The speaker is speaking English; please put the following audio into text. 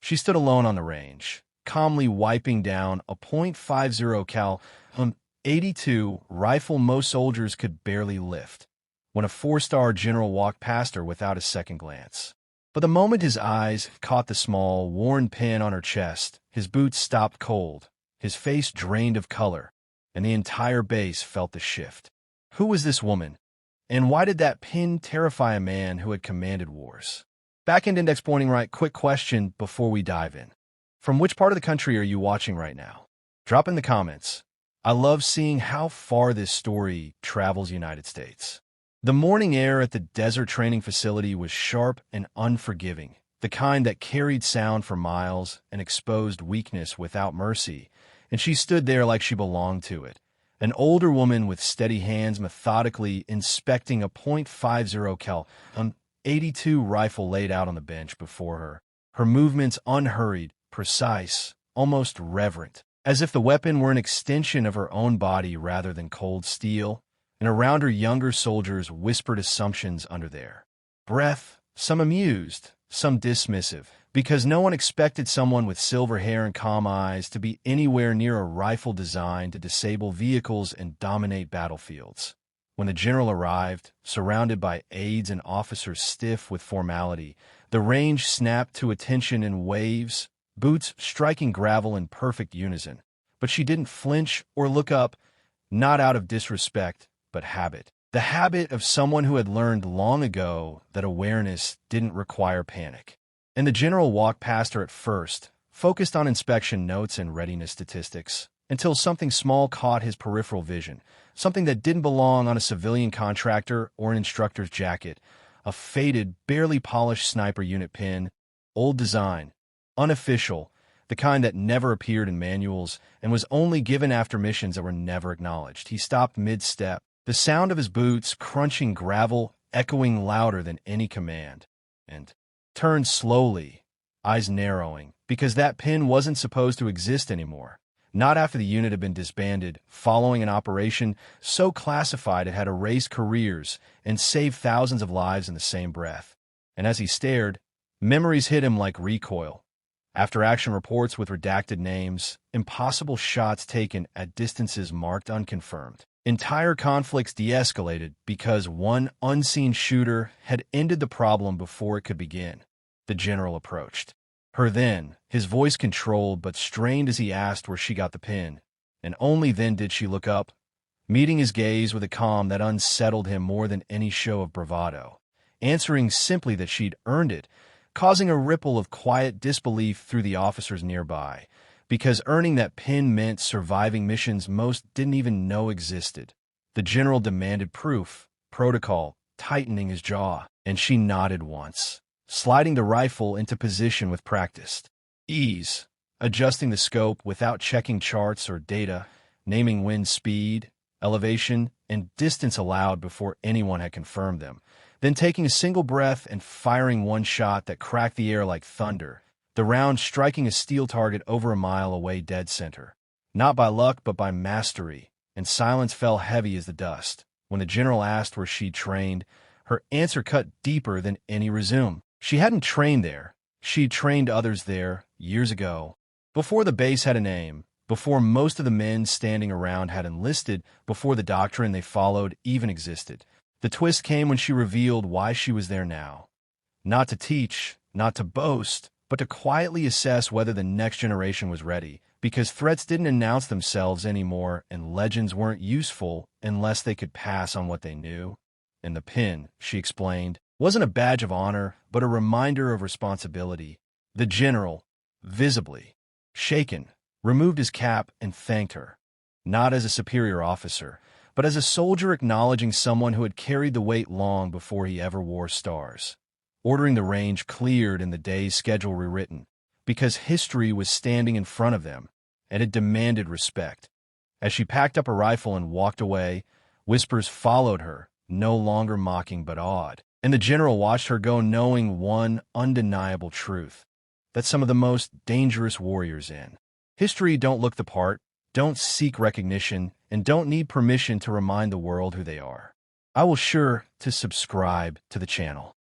She stood alone on the range, calmly wiping down a .50 Cal M82 rifle most soldiers could barely lift, when a four-star general walked past her without a second glance. But the moment his eyes caught the small, worn pin on her chest, his boots stopped cold, his face drained of color, and the entire base felt the shift. Who was this woman? And why did that pin terrify a man who had commanded wars? Back-end index pointing right. Quick question before we dive in. From which part of the country are you watching right now? Drop in the comments. I love seeing how far this story travels United States. The morning air at the desert training facility was sharp and unforgiving, the kind that carried sound for miles and exposed weakness without mercy, and she stood there like she belonged to it. An older woman with steady hands methodically inspecting a .50 Cal M82 rifle laid out on the bench before her, her movements unhurried, precise, almost reverent, as if the weapon were an extension of her own body rather than cold steel. And around her younger soldiers whispered assumptions under their breath, some amused, some dismissive, because no one expected someone with silver hair and calm eyes to be anywhere near a rifle designed to disable vehicles and dominate battlefields. When the general arrived, surrounded by aides and officers stiff with formality, the range snapped to attention in waves, boots striking gravel in perfect unison. But she didn't flinch or look up, not out of disrespect, but habit. The habit of someone who had learned long ago that awareness didn't require panic. And the general walked past her at first, focused on inspection notes and readiness statistics, until something small caught his peripheral vision, something that didn't belong on a civilian contractor or an instructor's jacket, a faded, barely polished sniper unit pin, old design, unofficial, the kind that never appeared in manuals and was only given after missions that were never acknowledged. He stopped mid-step, the sound of his boots crunching gravel echoing louder than any command, and turned slowly, eyes narrowing, because that pin wasn't supposed to exist anymore. Not after the unit had been disbanded, following an operation so classified it had erased careers and saved thousands of lives in the same breath. And as he stared, memories hit him like recoil. After-action reports with redacted names, impossible shots taken at distances marked unconfirmed. Entire conflicts de-escalated because one unseen shooter had ended the problem before it could begin. The general approached her then, his voice controlled but strained as he asked where she got the pin, and only then did she look up, meeting his gaze with a calm that unsettled him more than any show of bravado, answering simply that she'd earned it, causing a ripple of quiet disbelief through the officers nearby, because earning that pin meant surviving missions most didn't even know existed. The general demanded proof, protocol, tightening his jaw, and she nodded once, sliding the rifle into position with practiced ease, adjusting the scope without checking charts or data, naming wind speed, elevation, and distance allowed before anyone had confirmed them, then taking a single breath and firing one shot that cracked the air like thunder, the round striking a steel target over a mile away dead center. Not by luck, but by mastery, and silence fell heavy as the dust. When the general asked where she'd trained, her answer cut deeper than any resume. She hadn't trained there. She'd trained others there, years ago. Before the base had a name, before most of the men standing around had enlisted, before the doctrine they followed even existed. The twist came when she revealed why she was there now. Not to teach, not to boast, but to quietly assess whether the next generation was ready, because threats didn't announce themselves anymore and legends weren't useful unless they could pass on what they knew. And the pin, she explained, wasn't a badge of honor, but a reminder of responsibility. The general, visibly shaken, removed his cap and thanked her, not as a superior officer, but as a soldier acknowledging someone who had carried the weight long before he ever wore stars. Ordering the range cleared and the day's schedule rewritten, because history was standing in front of them, and it demanded respect. As she packed up her rifle and walked away, whispers followed her, no longer mocking but awed. And the general watched her go, knowing one undeniable truth, that some of the most dangerous warriors in history don't look the part, don't seek recognition, and don't need permission to remind the world who they are. I will sure to subscribe to the channel.